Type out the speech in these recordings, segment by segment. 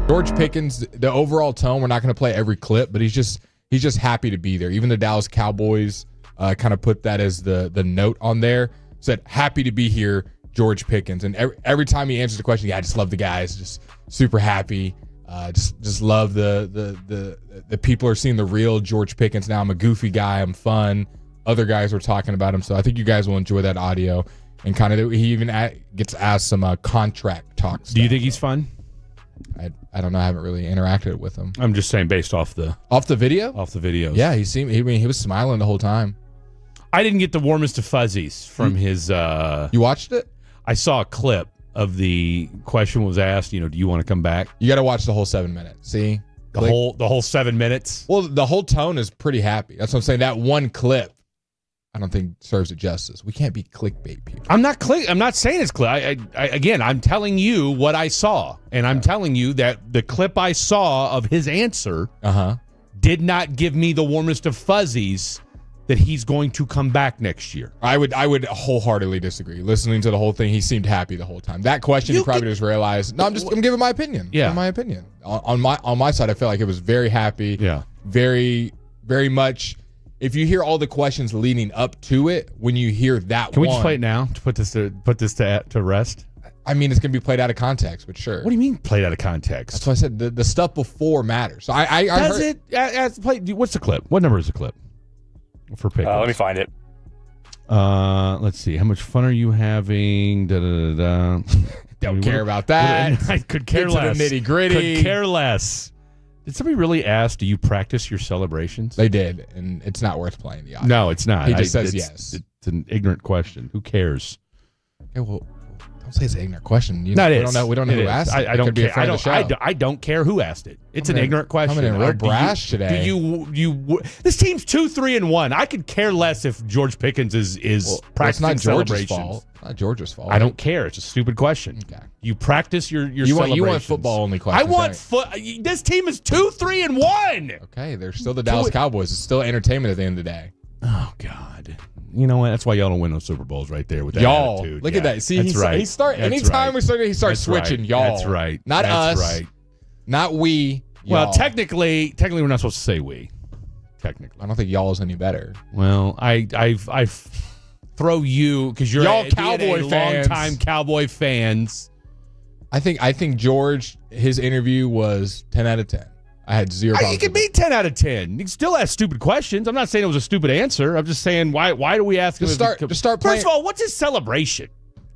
George Pickens, the overall tone, we're not going to play every clip, but he's just happy to be there. Even the Dallas Cowboys kind of put that as the note on there. Said, happy to be here, George Pickens. And every time he answers the question, I just love the guys. Just super happy. Just love the people are seeing the real George Pickens now. I'm a goofy guy. I'm fun. Other guys were talking about him. So I think you guys will enjoy that audio. And kind of he even gets asked some contract talk stuff. Do you think he's fun? I don't know. I haven't really interacted with him. I'm just saying based off the video? Off the videos. Yeah, he was smiling the whole time. I didn't get the warmest of fuzzies from his You watched it? I saw a clip of the question was asked, do you want to come back? You got to watch the whole 7 minutes. See? The whole 7 minutes? Well, the whole tone is pretty happy. That's what I'm saying. That one clip I don't think serves it justice. We can't be clickbait people. I'm not saying it's click. Again, I'm telling you what I saw, and I'm telling you that the clip I saw of his answer did not give me the warmest of fuzzies that he's going to come back next year. I would wholeheartedly disagree. Listening to the whole thing, he seemed happy the whole time. That question, he probably just realized. No, I'm giving my opinion. Yeah, my opinion. On my side, I felt like it was very happy. Yeah, very, very much. If you hear all the questions leading up to it, when you hear that, can we just play it now to put this to rest? I mean, it's going to be played out of context, but sure. What do you mean played out of context? That's why I said the stuff before matters. So I does heard, it? What's the clip? What number is the clip for Pickens? Let me find it. Let's see. How much fun are you having? Don't care about that. I could care less. Nitty gritty. Could care less. Did somebody really ask, do you practice your celebrations? They did, and it's not worth playing the audio. No, it's not. He just says yes. It's an ignorant question. Who cares? Okay, well, don't say it's an ignorant question. We don't know who asked it. I don't care. I don't care who asked it. It's an ignorant question. Coming in real brash today. This team's 2-3-1. I could care less if George Pickens is practicing celebrations. Fault. Not George's fault. I don't care. It's a stupid question. Okay. You practice your celebrations. You want football only questions. I want this team is 2-3-1. Okay, they're still the Dallas Cowboys. It's still entertainment at the end of the day. Oh God. You know what? That's why y'all don't win no Super Bowls right there with that y'all attitude. Look at that. See, that's right. He start anytime we start, he starts switching. Right. Y'all. That's right. Not that's us. Right. Not we. Well, y'all. technically, we're not supposed to say we. Technically, I don't think y'all is any better. Well, I throw you because you're y'all Cowboy fans. Longtime Cowboy fans. I think George, his interview was 10 out of 10. I had zero problems. You can be 10 out of 10. You can still ask stupid questions. I'm not saying it was a stupid answer. I'm just saying why do we ask him? Just start playing. First of all, what's his celebration?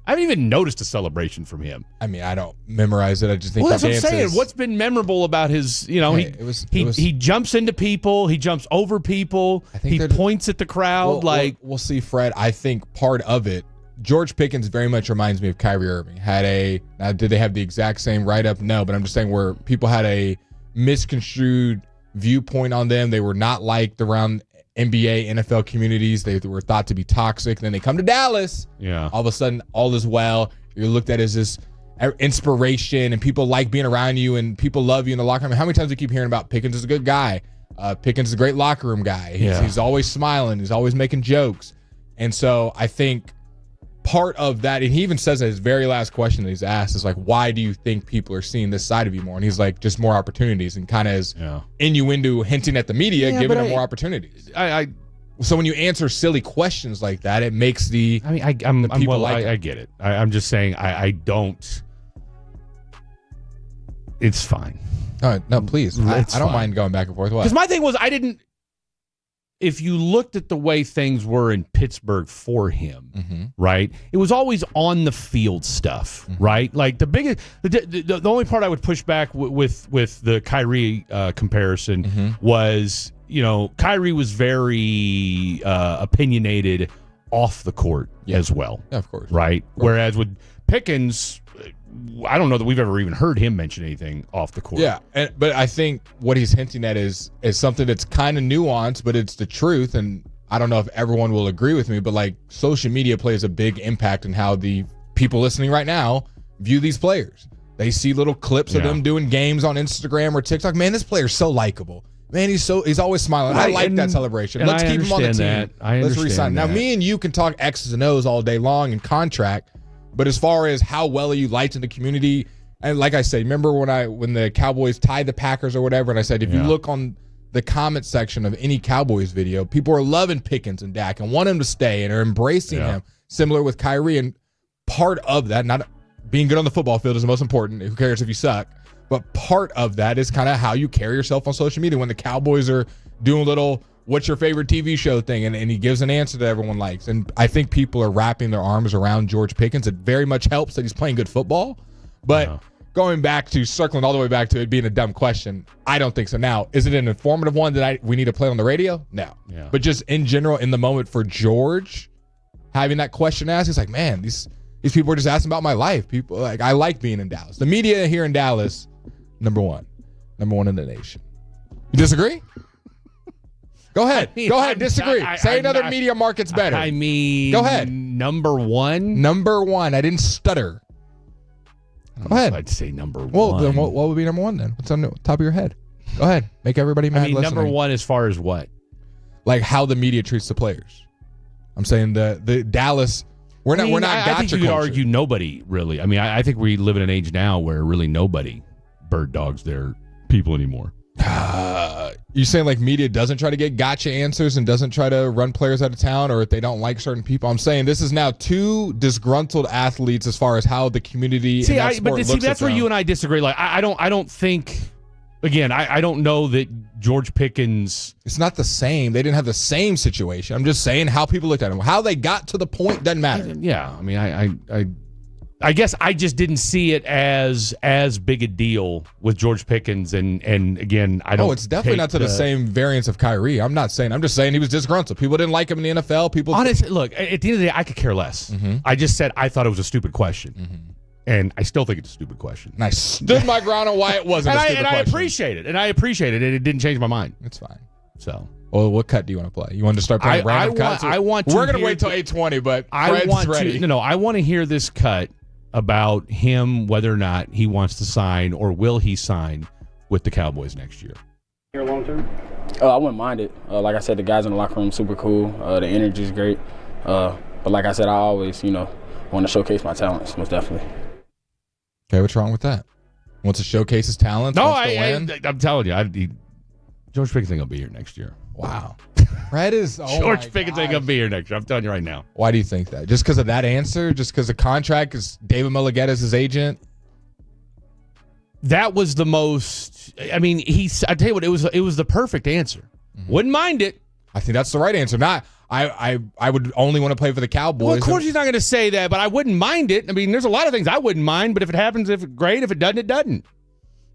I haven't even noticed a celebration from him. I mean, I don't memorize it. I just think that's what I'm saying. What's been memorable about his, he jumps into people, he jumps over people, he points at the crowd we'll see, Fred. I think part of it, George Pickens very much reminds me of Kyrie Irving. Now, did they have the exact same write-up? No, but I'm just saying where people had a misconstrued viewpoint on them. They were not liked around NBA, NFL communities. They were thought to be toxic. Then they come to Dallas. Yeah. All of a sudden, all is well. You're looked at as this inspiration, and people like being around you, and people love you in the locker room. How many times do we keep hearing about Pickens is a good guy? Pickens is a great locker room guy. He's always smiling. He's always making jokes. And so I think part of that, and he even says in his very last question that he's asked is like, why do you think people are seeing this side of you more? And he's like, just more opportunities, and kind of is innuendo hinting at the media, giving them more opportunities. So when you answer silly questions like that, it makes I get it. I'm just saying I don't. It's fine. No, please. I don't mind going back and forth. Because my thing was, if you looked at the way things were in Pittsburgh for him, right, it was always on the field stuff, right? Like the only part I would push back with the Kyrie comparison was, Kyrie was very opinionated off the court as well. Yeah, of course. Right? Of course. Whereas with Pickens, I don't know that we've ever even heard him mention anything off the court. Yeah, but I think what he's hinting at is something that's kind of nuanced, but it's the truth. And I don't know if everyone will agree with me, but like social media plays a big impact in how the people listening right now view these players. They see little clips of them doing games on Instagram or TikTok. Man, this player's so likable. Man, he's always smiling. I like that celebration. Let's keep him on the team. Let's resign. Now, me and you can talk X's and O's all day long in contract. But as far as how well are you liked in the community, And like I said, remember when the Cowboys tied the Packers or whatever, and I said, if you look on the comment section of any Cowboys video, people are loving Pickens and Dak and want him to stay and are embracing him, similar with Kyrie. And part of that, not being good on the football field is the most important. Who cares if you suck? But part of that is kind of how you carry yourself on social media. When the Cowboys are doing a little what's your favorite TV show thing, and he gives an answer that everyone likes. And I think people are wrapping their arms around George Pickens. It very much helps that he's playing good football. But going back to circling all the way back to it being a dumb question, I don't think so. Now, is it an informative one that we need to play on the radio? No. Yeah. But just in general, in the moment for George, having that question asked, it's like, man, these people are just asking about my life. People like, I like being in Dallas. The media here in Dallas, number one in the nation. You disagree? Go ahead. Go ahead. Disagree. Say another media market's better. I mean, go ahead. Number one. Number one. I didn't stutter. Go ahead. I'd say number one. Well, then what would be number one then? What's on the top of your head? Go ahead. Make everybody mad. I mean, number one as far as what? Like how the media treats the players. I'm saying the Dallas. We're not gotcha I think you could culture. argue nobody really. I mean, I think we live in an age now where really nobody bird dogs their people anymore. You saying like media doesn't try to get gotcha answers and doesn't try to run players out of town, or if they don't like certain people? I'm saying this is now two disgruntled athletes as far as how the community. That's where you and I disagree. Like I don't think. Again, I don't know that George Pickens. It's not the same. They didn't have the same situation. I'm just saying how people looked at him. How they got to the point doesn't matter. Yeah, I mean, I guess I just didn't see it as big a deal with George Pickens, and again, I don't. Oh, it's definitely not to the same variance of Kyrie. I'm not saying. I'm just saying he was disgruntled. People didn't like him in the NFL. People. Honestly, look, at the end of the day, I could care less. Mm-hmm. I just said I thought it was a stupid question. Mm-hmm. And I still think it's a stupid question. And I stood my ground on why it wasn't a stupid question. I appreciate it. And I appreciate it. It didn't change my mind. It's fine. So. Well, what cut do you want to play? You want to start playing random cuts? I want to. We're going to wait till 8:20, but Fred's ready. I want to hear this cut about him, whether or not he wants to sign or will he sign with the Cowboys next year. Here long term? I wouldn't mind it. Like I said, the guys in the locker room super cool. The energy is great. But like I said, I always, want to showcase my talents, most definitely. Okay, what's wrong with that? Wants to showcase his talents? No, I'm telling you, George Pickens ain't gonna be here next year. Wow, Fred is George Pickens ain't gonna be here next year. I'm telling you right now. Why do you think that? Just because of that answer? Just because the contract is David Mulligeta's his agent? That was the most. I mean, I tell you what, it was the perfect answer. Mm-hmm. Wouldn't mind it. I think that's the right answer. Not. I would only want to play for the Cowboys. Well, of course he's not going to say that, but I wouldn't mind it. I mean, there's a lot of things I wouldn't mind, but if it happens, great. If it doesn't, it doesn't.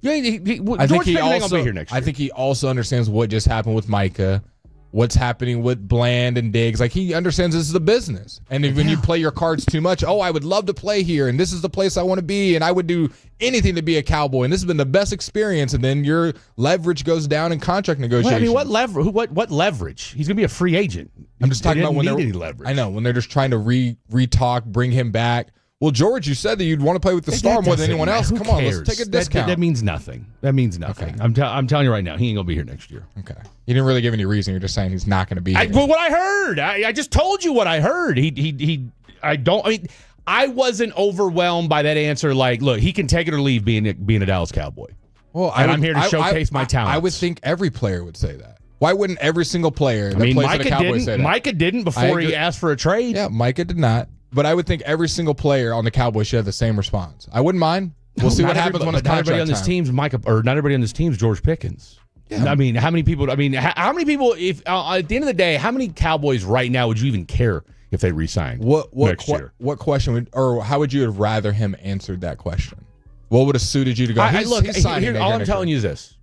George Pickens ain't going to be here next year. I think he also understands what just happened with Micah, what's happening with Bland and Diggs. Like, he understands this is a business. And when you play your cards too much, I would love to play here, and this is the place I want to be, and I would do anything to be a Cowboy, and this has been the best experience, and then your leverage goes down in contract negotiations. What leverage? He's going to be a free agent. I'm just talking about when they're any leverage. I know, when they're just trying to re-talk, bring him back. Well, George, you said that you'd want to play with the star more than anyone else. Come on, let's take a discount. That means nothing. Okay. I'm telling you right now, he ain't going to be here next year. Okay. You didn't really give any reason. You're just saying he's not going to be here. What I heard. I just told you what I heard. I wasn't overwhelmed by that answer. Like, look, he can take it or leave being a Dallas Cowboy. Well, I'm here to showcase my talents. I would think every player would say that. Why wouldn't every single player that plays for the Cowboys say that? Micah didn't before he asked for a trade. Yeah, Micah did not. But I would think every single player on the Cowboys should have the same response. I wouldn't mind. We'll see what happens when it's contract time. Not everybody on this team's George Pickens. Yeah. I mean, how many people? If at the end of the day, how many Cowboys right now would you even care if they re-signed next year? What question or how would you have rather him answered that question? What would have suited you to go? All I'm telling you is this: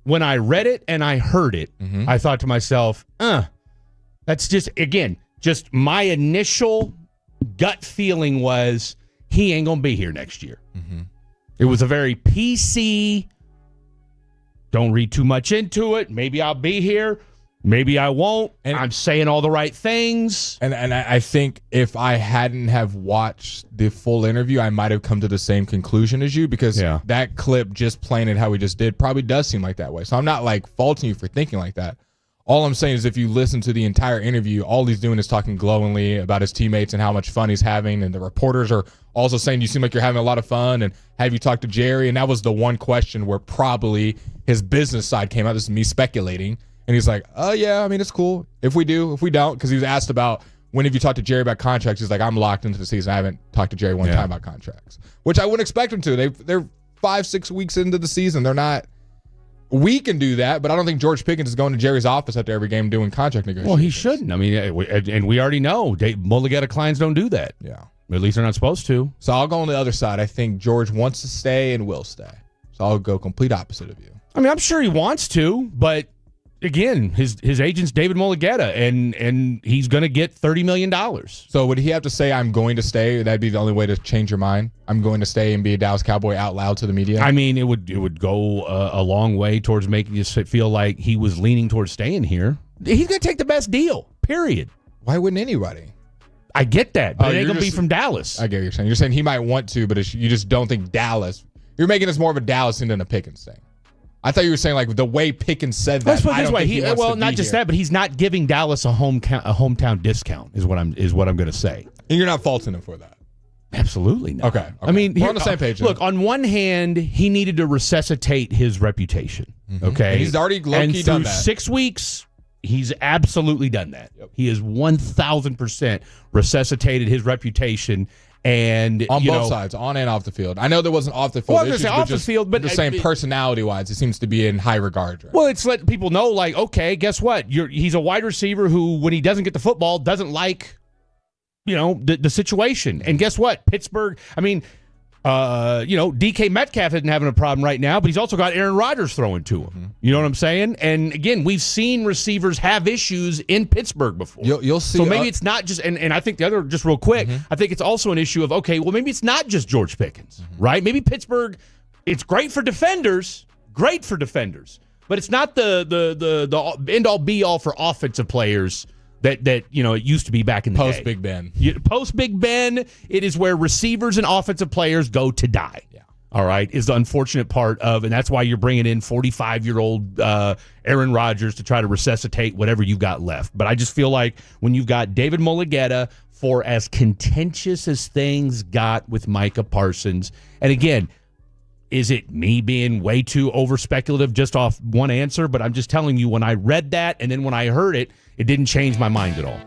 when I read it and I heard it, I thought to myself, that's just my initial gut feeling was he ain't gonna be here next year. Mm-hmm. It was a very PC. Don't read too much into it. Maybe I'll be here. Maybe I won't. And I'm saying all the right things. And I think if I hadn't have watched the full interview, I might have come to the same conclusion as you because that clip just playing it how we just did probably does seem like that way. So I'm not like faulting you for thinking like that. All I'm saying is if you listen to the entire interview, all he's doing is talking glowingly about his teammates and how much fun he's having, and the reporters are also saying you seem like you're having a lot of fun, and have you talked to Jerry? And that was the one question where probably his business side came out. This is me speculating. And he's like, oh, yeah, I mean, it's cool. If we do, if we don't, because he was asked about when have you talked to Jerry about contracts. He's like, I'm locked into the season. I haven't talked to Jerry one time about contracts, which I wouldn't expect him to. They're 5-6 weeks into the season. They're not. We can do that, but I don't think George Pickens is going to Jerry's office after every game doing contract negotiations. Well, he shouldn't. I mean, and we already know Mulligata clients don't do that. Yeah. At least they're not supposed to. So I'll go on the other side. I think George wants to stay and will stay. So I'll go complete opposite of you. I mean, I'm sure he wants to, but again, his agent's David Mulligata, and he's going to get $30 million. So would he have to say, I'm going to stay? That'd be the only way to change your mind? I'm going to stay and be a Dallas Cowboy out loud to the media? I mean, it would go a long way towards making you feel like he was leaning towards staying here. He's going to take the best deal, period. Why wouldn't anybody? I get that, but it ain't going to be from Dallas. I get what you're saying. You're saying he might want to, but you just don't think Dallas. You're making this more of a Dallas thing than a Pickens thing. I thought you were saying like the way Pickens said that. Let's put it I this don't way. think he wants to not be just here. that, but he's not giving Dallas a hometown discount. Is what I'm going to say. And you're not faulting him for that. Absolutely not. Okay. I mean, we're on the same page. Look, on one hand, he needed to resuscitate his reputation. Mm-hmm. Okay, and he's already low-key done that. 6 weeks, he's absolutely done that. Yep. He has 1,000% resuscitated his reputation. And on both sides, on and off the field. I know there wasn't off the field issues, off the field, but the same personality-wise, it seems to be in high regard. Right? Well, it's letting people know, like, okay, guess what? He's a wide receiver who, when he doesn't get the football, doesn't like, the situation. And guess what? Pittsburgh, I mean, DK Metcalf isn't having a problem right now, but he's also got Aaron Rodgers throwing to him. Mm-hmm. You know what I'm saying? And again, we've seen receivers have issues in Pittsburgh before. You'll see. So maybe it's not just, and I think the other, just real quick, I think it's also an issue of, okay, well, maybe it's not just George Pickens, right? Maybe Pittsburgh, it's great for defenders, but it's not the end-all be-all for offensive players that it used to be back in the day. Post Big Ben. Post Big Ben, it is where receivers and offensive players go to die. Yeah. All right, is the unfortunate part of, and that's why you're bringing in 45-year-old Aaron Rodgers to try to resuscitate whatever you've got left. But I just feel like when you've got David Mulligata, for as contentious as things got with Micah Parsons, and again, is it me being way too over-speculative just off one answer? But I'm just telling you, when I read that and then when I heard it, it didn't change my mind at all.